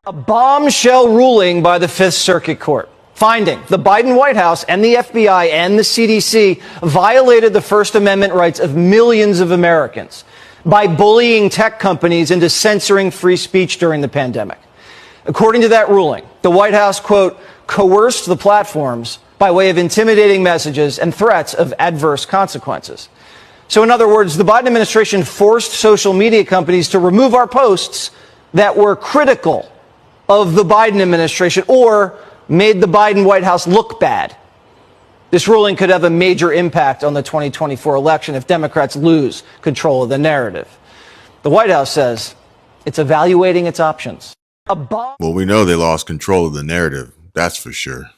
A bombshell ruling by the Fifth Circuit Court, finding the Biden White House and the FBI and the CDC violated the First Amendment rights of millions of Americans by bullying tech companies into censoring free speech during the pandemic. According to that ruling, the White House, quote, coerced the platforms by way of intimidating messages and threats of adverse consequences. So in other words, the Biden administration forced social media companies to remove our posts that were critical of the Biden administration or made the Biden White House look bad. This ruling could have a major impact on the 2024 election if Democrats lose control of the narrative. The White House says it's evaluating its options. Well, we know they lost control of the narrative. That's for sure.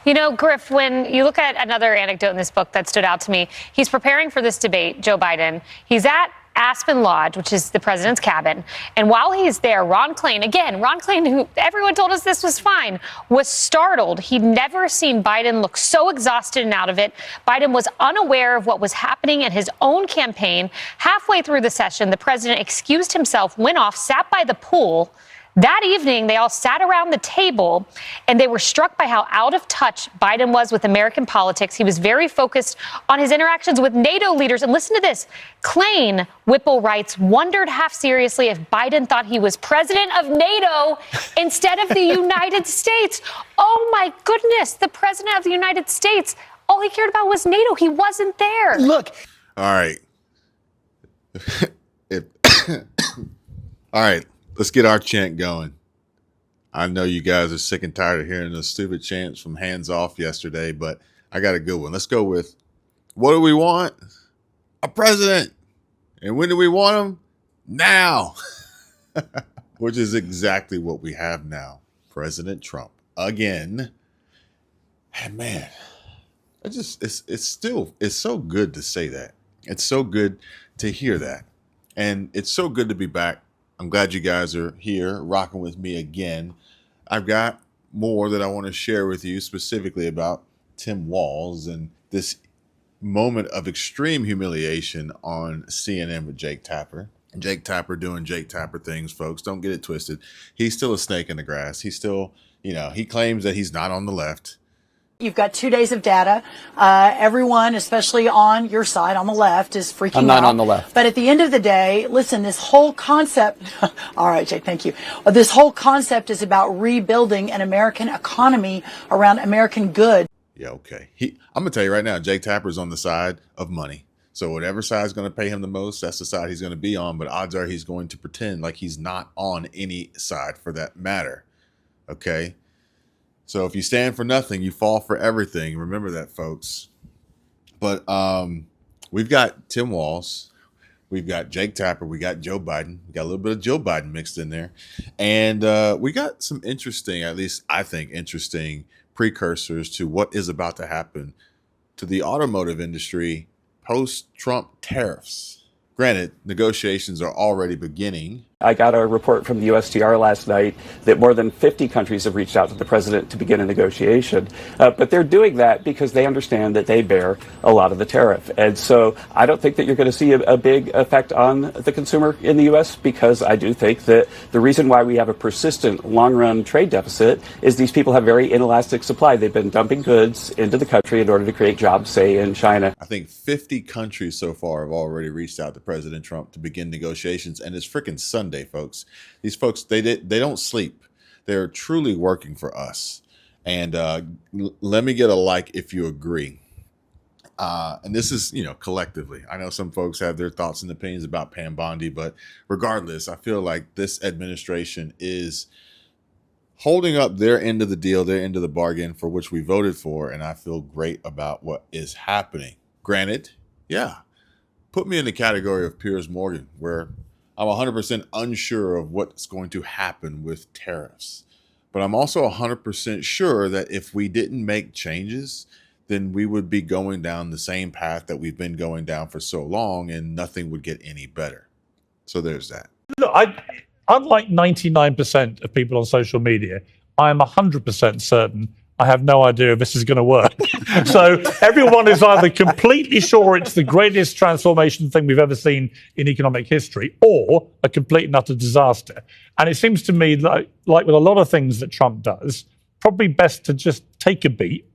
You know, Griff, when you look at another anecdote in this book that stood out to me, he's preparing for this debate, Joe Biden. He's at Aspen Lodge, which is the president's cabin. And while he's there, Ron Klain, who everyone told us this was fine, was startled. He'd never seen Biden look so exhausted and out of it. Biden was unaware of what was happening in his own campaign. Halfway through the session, the president excused himself, went off, sat by the pool. That evening, they all sat around the table, and they were struck by how out of touch Biden was with American politics. He was very focused on his interactions with NATO leaders. And listen to this. Klain, Whipple writes, wondered half seriously if Biden thought he was president of NATO instead of the United States. Oh, my goodness, the president of the United States. All he cared about was NATO. He wasn't there. Look. All right. All right. Let's get our chant going. I know you guys are sick and tired of hearing those stupid chants from Hands Off yesterday, but I got a good one. Let's go with, what do we want? A president. And when do we want him? Now. Which is exactly what we have now. President Trump. Again. And man, it's so good to say that. It's so good to hear that. And it's so good to be back. I'm glad you guys are here rocking with me again. I've got more that I want to share with you specifically about Tim Walz and this moment of extreme humiliation on CNN with Jake Tapper. Jake Tapper doing Jake Tapper things, folks. Don't get it twisted. He's still a snake in the grass. He's still, he claims that he's not on the left. You've got 2 days of data. Everyone, especially on your side, on the left, is freaking out. I'm not on the left. But at the end of the day, listen, this whole concept, all right, Jake, thank you. This whole concept is about rebuilding an American economy around American good. Yeah, okay. I'm going to tell you right now, Jake Tapper's on the side of money. So whatever side is going to pay him the most, that's the side he's going to be on. But odds are he's going to pretend like he's not on any side for that matter. Okay? So if you stand for nothing, you fall for everything. Remember that, folks. But we've got Tim Walz. We've got Jake Tapper. We got Joe Biden. We got a little bit of Joe Biden mixed in there. And we got some interesting, at least I think interesting, precursors to what is about to happen to the automotive industry post-Trump tariffs. Granted, negotiations are already beginning. I got a report from the USTR last night that more than 50 countries have reached out to the president to begin a negotiation. But they're doing that because they understand that they bear a lot of the tariff. And so I don't think that you're going to see a big effect on the consumer in the U.S. because I do think that the reason why we have a persistent long-run trade deficit is these people have very inelastic supply. They've been dumping goods into the country in order to create jobs, say, in China. I think 50 countries so far have already reached out to President Trump to begin negotiations, and it's freaking Sunday. Folks, these folks, they don't sleep. They're truly working for us. And let me get a like if you agree. And this is, collectively. I know some folks have their thoughts and opinions about Pam Bondi, but regardless, I feel like this administration is holding up their end of the deal, their end of the bargain for which we voted for. And I feel great about what is happening. Granted, yeah, put me in the category of Piers Morgan, where I'm 100% unsure of what's going to happen with tariffs. But I'm also 100% sure that if we didn't make changes, then we would be going down the same path that we've been going down for so long and nothing would get any better. So there's that. Look, unlike 99% of people on social media, I am 100% certain I have no idea if this is going to work. So everyone is either completely sure it's the greatest transformation thing we've ever seen in economic history, or a complete and utter disaster. And it seems to me like with a lot of things that Trump does, probably best to just take a beat,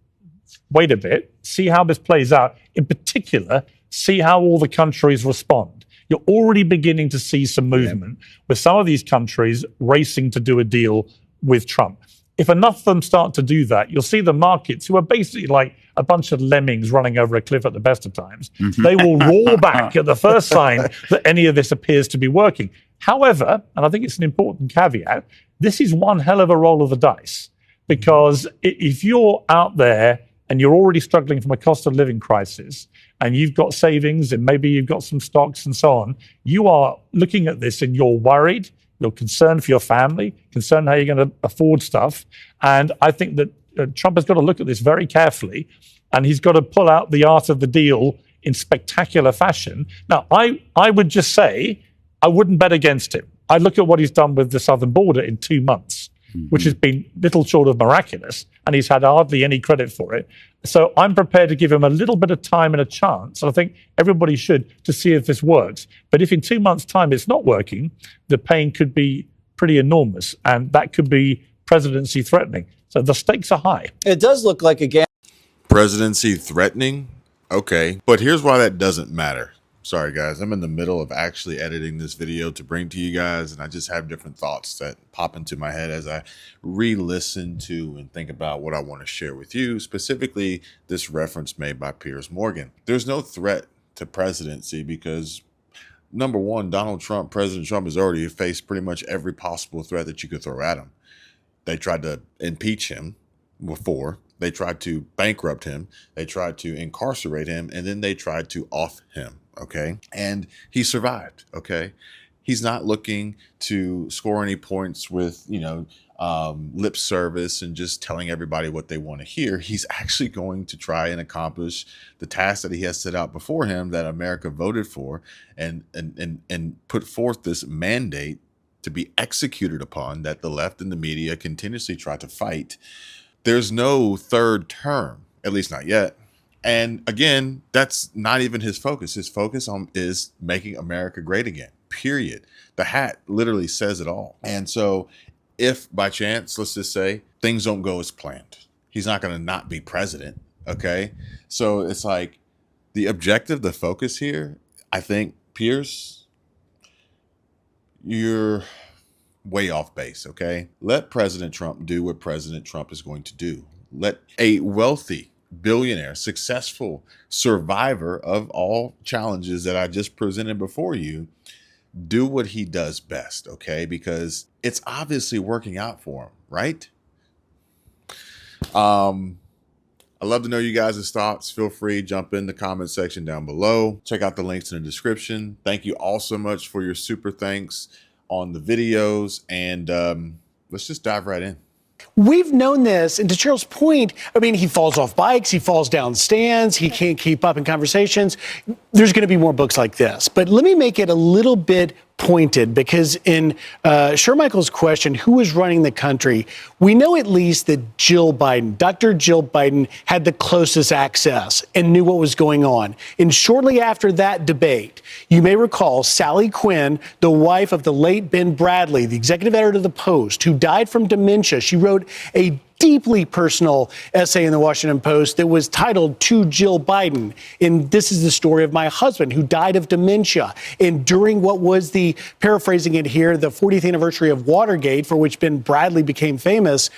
wait a bit, see how this plays out. In particular, see how all the countries respond. You're already beginning to see some movement with some of these countries racing to do a deal with Trump. If enough of them start to do that, you'll see the markets, who are basically like a bunch of lemmings running over a cliff at the best of times, they will roar back at the first sign that any of this appears to be working. However, and I think it's an important caveat, this is one hell of a roll of the dice. Because if you're out there and you're already struggling from a cost of living crisis, and you've got savings and maybe you've got some stocks and so on, you are looking at this and you're worried, you're concerned for your family, concerned how you're going to afford stuff. And I think that Trump has got to look at this very carefully, and he's got to pull out the art of the deal in spectacular fashion. Now, I would just say I wouldn't bet against him. I look at what he's done with the southern border in 2 months, which has been little short of miraculous, and he's had hardly any credit for it. So I'm prepared to give him a little bit of time and a chance, and I think everybody should, to see if this works. But if in 2 months' time it's not working, the pain could be pretty enormous, and that could be presidency threatening. So the stakes are high. It does look like, again, Presidency threatening? Okay. But here's why that doesn't matter. Sorry, guys. I'm in the middle of actually editing this video to bring to you guys, and I just have different thoughts that pop into my head as I re-listen to and think about what I want to share with you, specifically this reference made by Piers Morgan. There's no threat to presidency because, number one, President Trump has already faced pretty much every possible threat that you could throw at him. They tried to impeach him before. They tried to bankrupt him. They tried to incarcerate him, and then they tried to off him. Okay. And he survived. Okay. He's not looking to score any points with, lip service and just telling everybody what they want to hear. He's actually going to try and accomplish the task that he has set out before him, that America voted for, and put forth this mandate to be executed upon, that the left and the media continuously try to fight. There's no third term, at least not yet. And again, that's not even his focus. His focus is making America great again, period. The hat literally says it all. And so if by chance, let's just say, things don't go as planned, he's not going to not be president, okay? So it's like the objective, the focus here, I think, Piers, you're way off base, okay? Let President Trump do what President Trump is going to do. Let a wealthy billionaire, successful survivor of all challenges that I just presented before you, do what he does best, okay? Because it's obviously working out for him, right? I'd love to know you guys' thoughts. Feel free, jump in the comment section down below. Check out the links in the description. Thank you all so much for your super thanks on the videos, and let's just dive right in. We've known this, and to Cheryl's point, I mean, he falls off bikes, he falls down stands, he can't keep up in conversations. There's going to be more books like this. But let me make it a little bit pointed, because in Shermichael's question, who is running the country, we know at least that Jill Biden, Dr. Jill Biden, had the closest access and knew what was going on. And shortly after that debate, you may recall Sally Quinn, the wife of the late Ben Bradley, the executive editor of The Post, who died from dementia. She wrote a deeply personal essay in the Washington Post that was titled "To Jill Biden." And this is the story of my husband who died of dementia. And during what was the, paraphrasing it here, the 40th anniversary of Watergate, for which Ben Bradley became famous,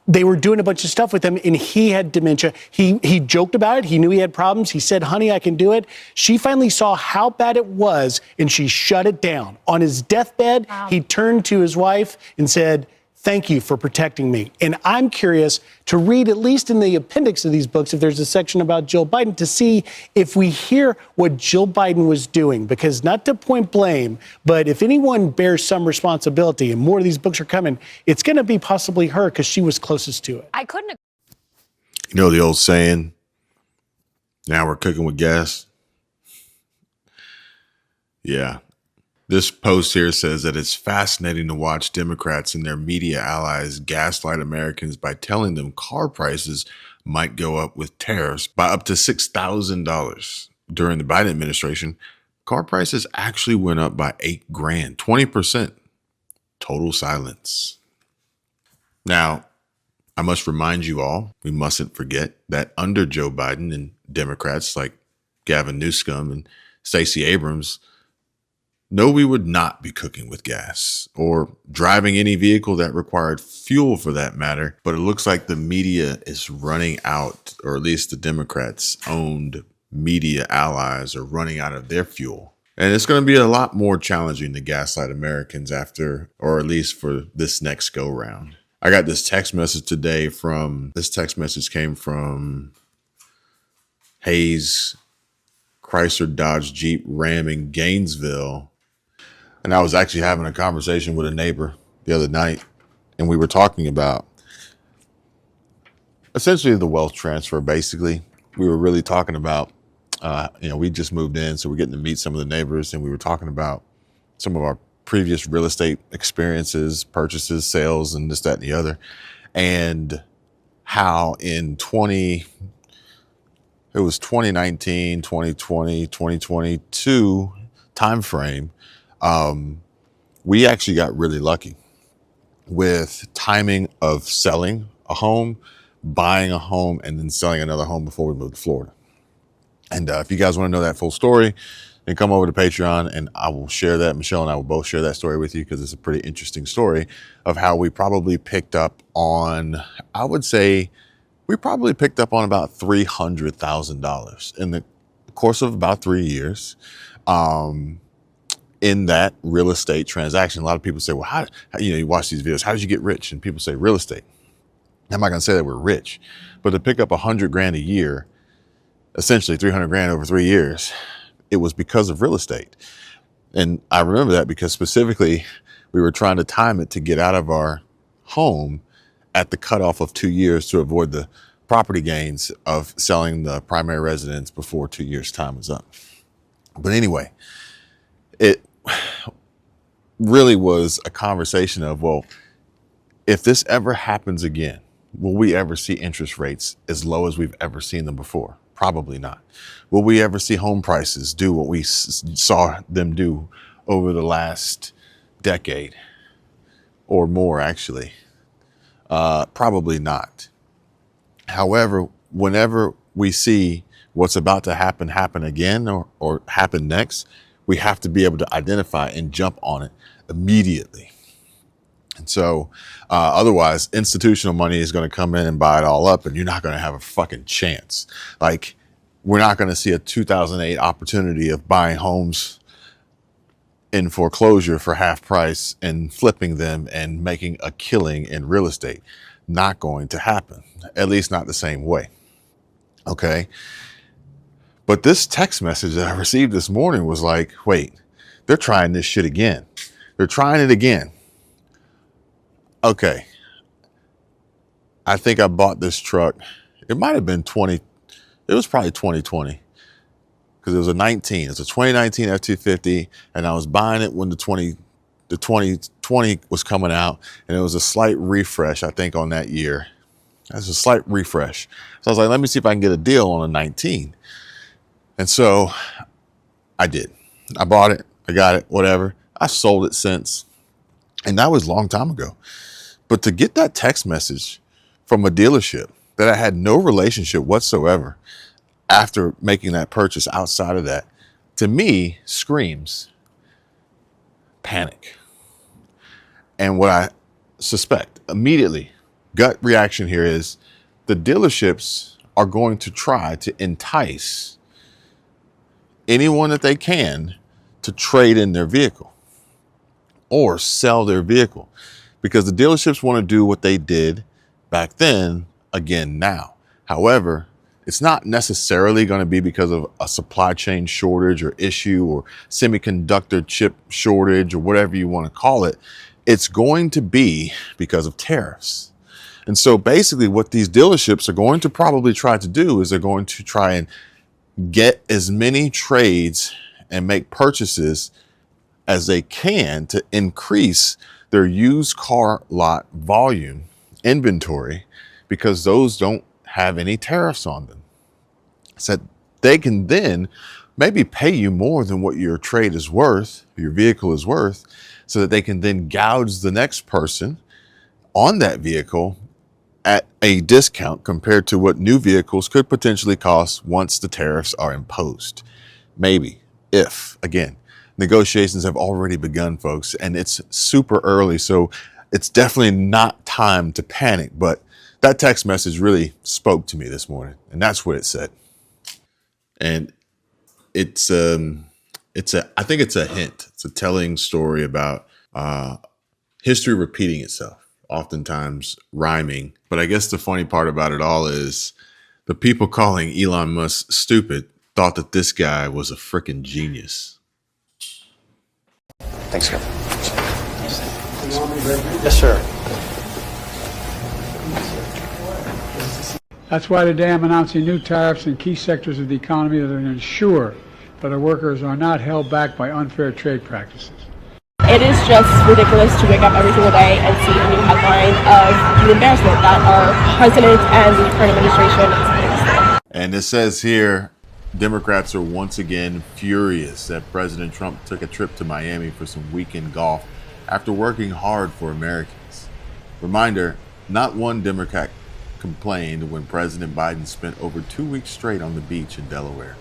they were doing a bunch of stuff with him, and he had dementia. He joked about it. He knew he had problems. He said, "Honey, I can do it." She finally saw how bad it was, and she shut it down. On his deathbed, he turned to his wife and said, "Thank you for protecting me." And I'm curious to read, at least in the appendix of these books, if there's a section about Jill Biden, to see if we hear what Jill Biden was doing. Because, not to point blame, but if anyone bears some responsibility, and more of these books are coming, it's going to be possibly her, because she was closest to it. I couldn't. You know the old saying, now we're cooking with gas? Yeah. This post here says that it's fascinating to watch Democrats and their media allies gaslight Americans by telling them car prices might go up with tariffs by up to $6,000. During the Biden administration, car prices actually went up by $8,000, 20%. Total silence. Now, I must remind you all, we mustn't forget that under Joe Biden and Democrats like Gavin Newsom and Stacey Abrams, no, we would not be cooking with gas or driving any vehicle that required fuel for that matter. But it looks like the media is running out, or at least the Democrats owned media allies are running out of their fuel. And it's going to be a lot more challenging to gaslight Americans after, or at least for this next go round. I got this text message today came from Hayes Chrysler Dodge Jeep Ram in Gainesville. And I was actually having a conversation with a neighbor the other night, and we were talking about essentially the wealth transfer. Basically, we were really talking about, we just moved in, so we're getting to meet some of the neighbors, and we were talking about some of our previous real estate experiences, purchases, sales, and this, that, and the other, and how in 2019, 2020, 2022 timeframe, we actually got really lucky with timing of selling a home, buying a home, and then selling another home before we moved to Florida. And if you guys want to know that full story, then come over to Patreon and I will share that. Michelle and I will both share that story with you because it's a pretty interesting story of how we probably picked up on, I would say, we probably picked up on about $300,000 in the course of about 3 years. In that real estate transaction. A lot of people say, well, how you watch these videos, how did you get rich? And people say real estate. I'm not going to say that we're rich, but to pick up $100,000 a year, essentially $300,000 over 3 years, it was because of real estate. And I remember that because specifically we were trying to time it to get out of our home at the cutoff of 2 years to avoid the property gains of selling the primary residence before 2 years' time was up. But anyway, it really was a conversation of, well, if this ever happens again, will we ever see interest rates as low as we've ever seen them before? Probably not. Will we ever see home prices do what we saw them do over the last decade or more, actually? Probably not. However, whenever we see what's about to happen again or happen next, we have to be able to identify and jump on it immediately. And so otherwise, institutional money is going to come in and buy it all up, and you're not going to have a fucking chance. Like, we're not going to see a 2008 opportunity of buying homes in foreclosure for half price and flipping them and making a killing in real estate. Not going to happen, at least not the same way. Okay. But this text message that I received this morning was like, wait, they're trying this shit again. They're trying it again. Okay. I think I bought this truck. It might have been it was probably 2020 because it was a 19. It's a 2019 F-250, and I was buying it when the 2020 was coming out, and it was a slight refresh, I think, on that year. That's a slight refresh. So I was like, let me see if I can get a deal on a 19. And so I did. I bought it. I got it, whatever. I sold it since. And that was a long time ago. But to get that text message from a dealership that I had no relationship whatsoever after making that purchase outside of that, to me, screams panic. And what I suspect immediately, gut reaction here is the dealerships are going to try to entice anyone that they can to trade in their vehicle or sell their vehicle, because the dealerships want to do what they did back then again now. However, it's not necessarily going to be because of a supply chain shortage or issue or semiconductor chip shortage or whatever you want to call it. It's going to be because of tariffs. And so basically what these dealerships are going to probably try to do is they're going to try and get as many trades and make purchases as they can to increase their used car lot volume inventory, because those don't have any tariffs on them. So they can then maybe pay you more than what your trade is worth, your vehicle is worth, so that they can then gouge the next person on that vehicle at a discount compared to what new vehicles could potentially cost once the tariffs are imposed. Maybe, if, again, negotiations have already begun, folks, and it's super early, so it's definitely not time to panic. But that text message really spoke to me this morning, and that's what it said. And I think it's a hint. It's a telling story about history repeating itself, oftentimes rhyming. But I guess the funny part about it all is the people calling Elon Musk stupid thought that this guy was a freaking genius. Thanks, Kevin. Yes, sir. That's why today I'm announcing new tariffs in key sectors of the economy that are going to ensure that our workers are not held back by unfair trade practices. It is just ridiculous to wake up every single day and see a new headline of the embarrassment that our president and the current administration is facing. And it says here, Democrats are once again furious that President Trump took a trip to Miami for some weekend golf after working hard for Americans. Reminder, not one Democrat complained when President Biden spent over 2 weeks straight on the beach in Delaware.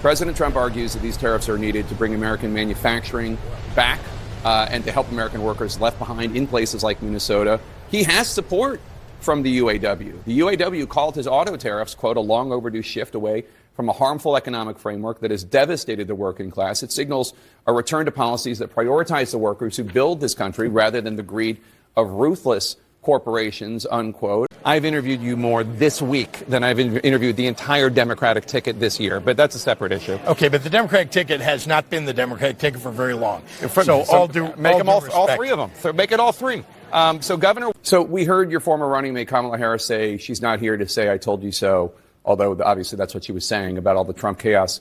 President Trump argues that these tariffs are needed to bring American manufacturing back and to help American workers left behind in places like Minnesota. He has support from the UAW. The UAW called his auto tariffs, quote, a long overdue shift away from a harmful economic framework that has devastated the working class. It signals a return to policies that prioritize the workers who build this country rather than the greed of ruthless corporations, unquote. I've interviewed you more this week than I've interviewed the entire Democratic ticket this year, but that's a separate issue. Okay, but the Democratic ticket has not been the Democratic ticket for very long. Make them all three of them. So make it all three. Governor, we heard your former running mate Kamala Harris say she's not here to say I told you so, although obviously that's what she was saying about all the Trump chaos.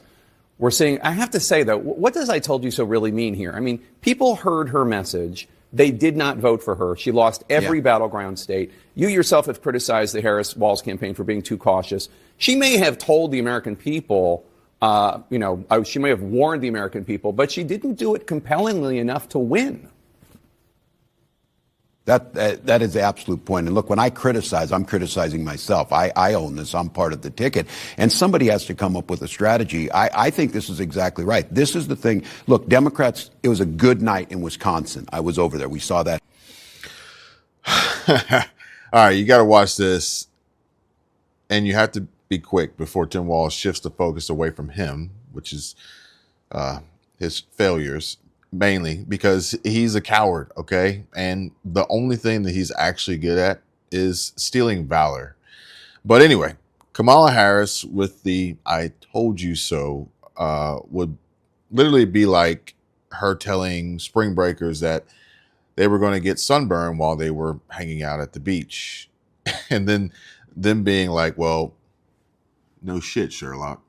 We're seeing, I have to say though, what does I told you so really mean here? I mean, people heard her message. They did not vote for her. She lost every battleground state. You yourself have criticized the Harris-Walz campaign for being too cautious. She may have told the American people, she may have warned the American people, but she didn't do it compellingly enough to win. That is the absolute point. And look, when I criticize, I'm criticizing myself. I own this. I'm part of the ticket. And somebody has to come up with a strategy. I think this is exactly right. This is the thing. Look, Democrats, it was a good night in Wisconsin. I was over there. We saw that. All right, you got to watch this. And you have to be quick before Tim Walz shifts the focus away from him, which is his failures. Mainly because he's a coward, okay? And the only thing that he's actually good at is stealing valor. But anyway, Kamala Harris with the I told you so would literally be like her telling spring breakers that they were going to get sunburned while they were hanging out at the beach. And then them being like, well, no shit, Sherlock.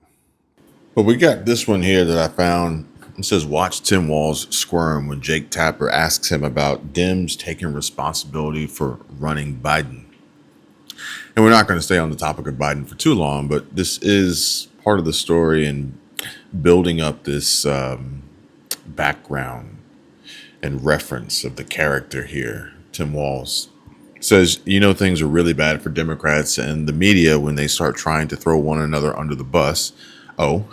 But we got this one here that I found. It says, watch Tim Walz squirm when Jake Tapper asks him about Dems taking responsibility for running Biden. And we're not going to stay on the topic of Biden for too long, but this is part of the story and building up this background and reference of the character here. Tim Walz says, things are really bad for Democrats and the media when they start trying to throw one another under the bus. Oh,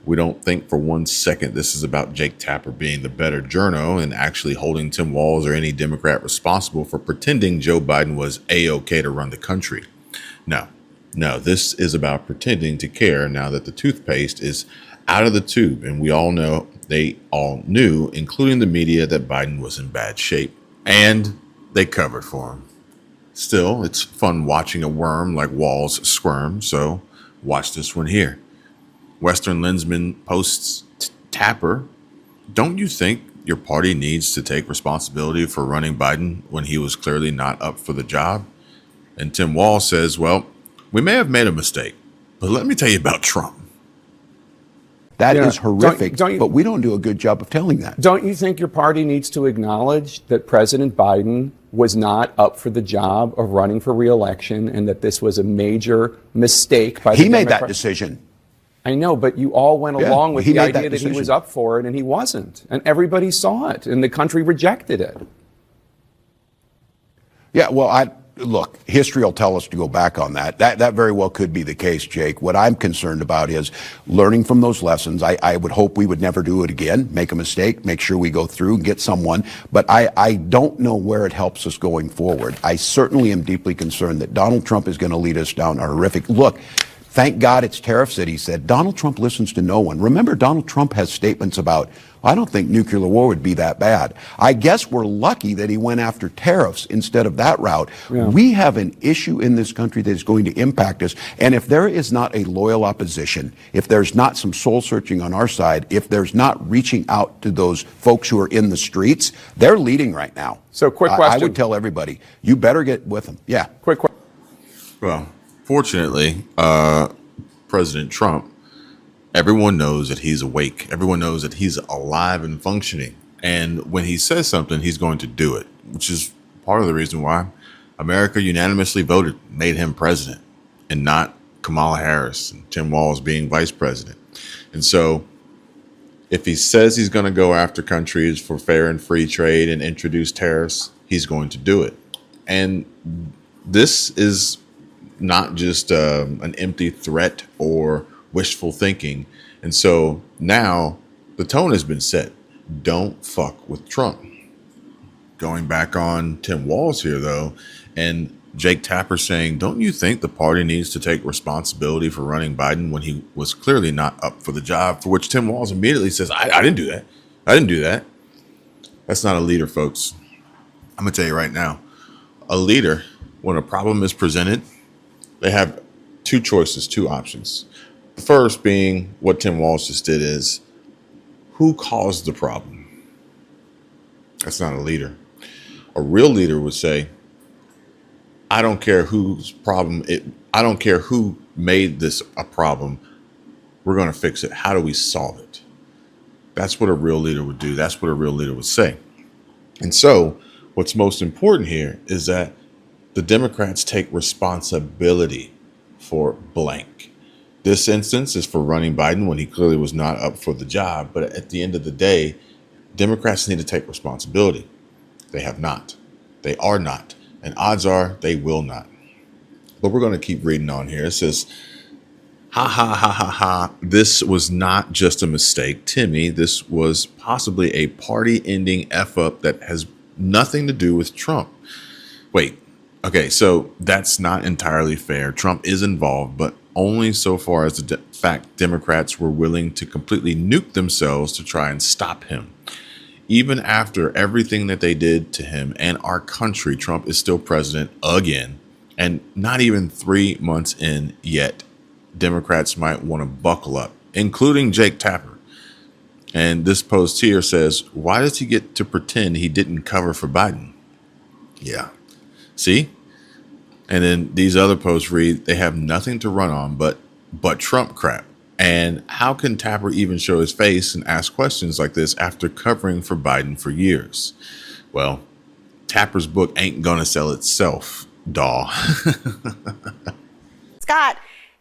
we don't think for 1 second this is about Jake Tapper being the better journo and actually holding Tim Walz or any Democrat responsible for pretending Joe Biden was A-OK to run the country. No, this is about pretending to care now that the toothpaste is out of the tube. And we all know, they all knew, including the media, that Biden was in bad shape. And they covered for him. Still, it's fun watching a worm like Walz squirm, so watch this one here. Western Lensman posts Tapper, don't you think your party needs to take responsibility for running Biden when he was clearly not up for the job? And Tim Walz says, well, we may have made a mistake, But let me tell you about Trump. That is horrific, but we don't do a good job of telling that. Don't you think your party needs to acknowledge that President Biden was not up for the job of running for re-election and that this was a major mistake by the He made that decision. I know, but you all went along with the idea that he was up for it, and he wasn't. And everybody saw it, and the country rejected it. Yeah, well, look, history will tell us to go back on that. That very well could be the case, Jake. What I'm concerned about is learning from those lessons. I would hope we would never do it again, make a mistake, make sure we go through and get someone. But I don't know where it helps us going forward. I certainly am deeply concerned that Donald Trump is going to lead us down a horrific... Look, thank God it's tariffs that he said. Donald Trump listens to no one. Remember, Donald Trump has statements about, I don't think nuclear war would be that bad. I guess we're lucky that he went after tariffs instead of that route. Yeah. We have an issue in this country that is going to impact us. And if there is not a loyal opposition, if there's not some soul searching on our side, if there's not reaching out to those folks who are in the streets, they're leading right now. So quick question. I would tell everybody, you better get with them. Yeah. Quick question. Well, fortunately, President Trump, everyone knows that he's awake. Everyone knows that he's alive and functioning. And when he says something, he's going to do it, which is part of the reason why America unanimously voted, made him president, and not Kamala Harris and Tim Walz being vice president. And so if he says he's going to go after countries for fair and free trade and introduce tariffs, he's going to do it. And this is not just an empty threat or wishful thinking. And so now the tone has been set. Don't fuck with Trump. Going back on Tim Walz here, though, and Jake Tapper saying, don't you think the party needs to take responsibility for running Biden when he was clearly not up for the job? For which Tim Walz immediately says, I didn't do that. I didn't do that. That's not a leader, folks. I'm going to tell you right now, a leader, when a problem is presented, they have two choices, two options. The first being what Tim Walz just did is, who caused the problem? That's not a leader. A real leader would say, I don't care whose problem I don't care who made this a problem. We're going to fix it. How do we solve it? That's what a real leader would do. That's what a real leader would say. And so what's most important here is that the Democrats take responsibility for blank. This instance is for running Biden when he clearly was not up for the job. But at the end of the day, Democrats need to take responsibility. They have not. They are not. And odds are they will not. But we're going to keep reading on here. It says, ha, ha, ha, ha, ha. This was not just a mistake, Timmy. This was possibly a party-ending F-up that has nothing to do with Trump. Wait. Okay, so that's not entirely fair. Trump is involved, but only so far as the fact Democrats were willing to completely nuke themselves to try and stop him. Even after everything that they did to him and our country, Trump is still president again. And not even 3 months in yet, Democrats might want to buckle up, including Jake Tapper. And this post here says, why does he get to pretend he didn't cover for Biden? Yeah. See? And then these other posts read, they have nothing to run on but Trump crap. And how can Tapper even show his face and ask questions like this after covering for Biden for years? Well, Tapper's book ain't gonna sell itself, daw. Scott,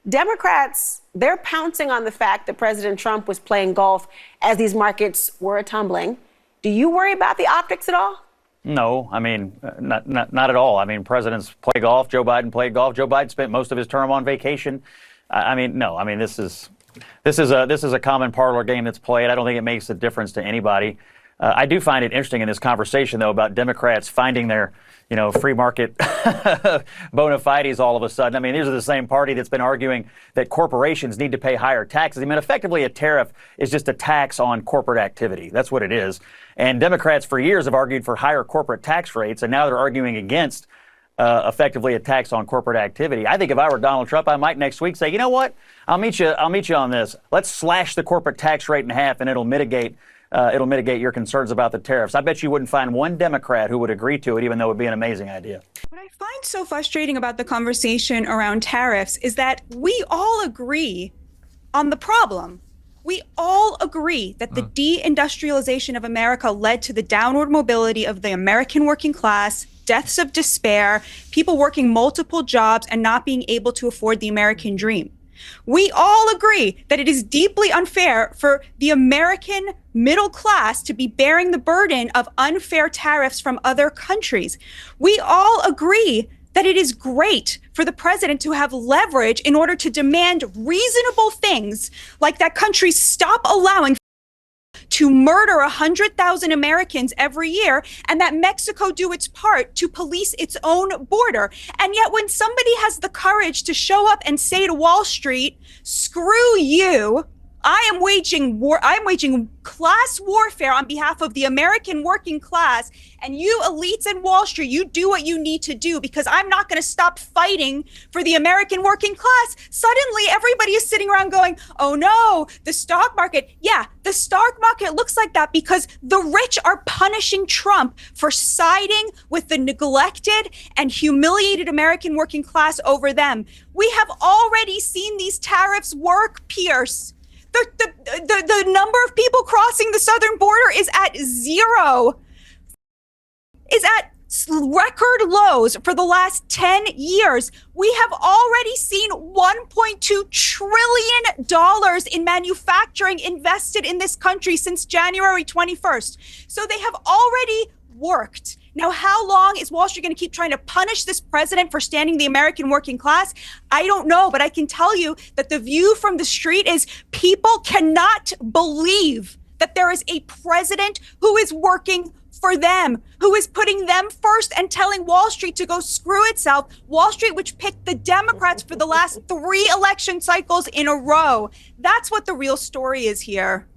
Democrats, they're pouncing on the fact that President Trump was playing golf as these markets were tumbling. Do you worry about the optics at all? No, I mean, not at all. I mean, presidents play golf. Joe Biden played golf. Joe Biden spent most of his term on vacation. I mean, no. I mean, this is a common parlor game that's played. I don't think it makes a difference to anybody. I do find it interesting in this conversation, though, about Democrats finding their, free market bona fides all of a sudden. I mean, these are the same party that's been arguing that corporations need to pay higher taxes. I mean, effectively, a tariff is just a tax on corporate activity. That's what it is. And Democrats for years have argued for higher corporate tax rates, and now they're arguing against effectively a tax on corporate activity. I think if I were Donald Trump, I might next week say, you know what? I'll meet you on this. Let's slash the corporate tax rate in half, and it'll mitigate your concerns about the tariffs. I bet you wouldn't find one Democrat who would agree to it, even though it would be an amazing idea. I find so frustrating about the conversation around tariffs is that we all agree on the problem. We all agree that the deindustrialization of America led to the downward mobility of the American working class, deaths of despair, people working multiple jobs and not being able to afford the American dream. We all agree that it is deeply unfair for the American middle class to be bearing the burden of unfair tariffs from other countries. We all agree that it is great for the president to have leverage in order to demand reasonable things, like that countries stop allowing to murder 100,000 Americans every year, and that Mexico do its part to police its own border. And yet when somebody has the courage to show up and say to Wall Street, screw you, I am waging war. I am waging class warfare on behalf of the American working class. And you elites in Wall Street, you do what you need to do because I'm not going to stop fighting for the American working class. Suddenly, everybody is sitting around going, oh no, the stock market. Yeah, the stock market looks like that because the rich are punishing Trump for siding with the neglected and humiliated American working class over them. We have already seen these tariffs work, Pierce. The number of people crossing the southern border is at zero, is at record lows for the last 10 years. We have already seen $1.2 trillion in manufacturing invested in this country since January 21st. So they have already worked. Now, how long is Wall Street going to keep trying to punish this president for standing the American working class? I don't know, but I can tell you that the view from the street is people cannot believe that there is a president who is working for them, who is putting them first and telling Wall Street to go screw itself. Wall Street, which picked the Democrats for the last 3 election cycles in a row. That's what the real story is here.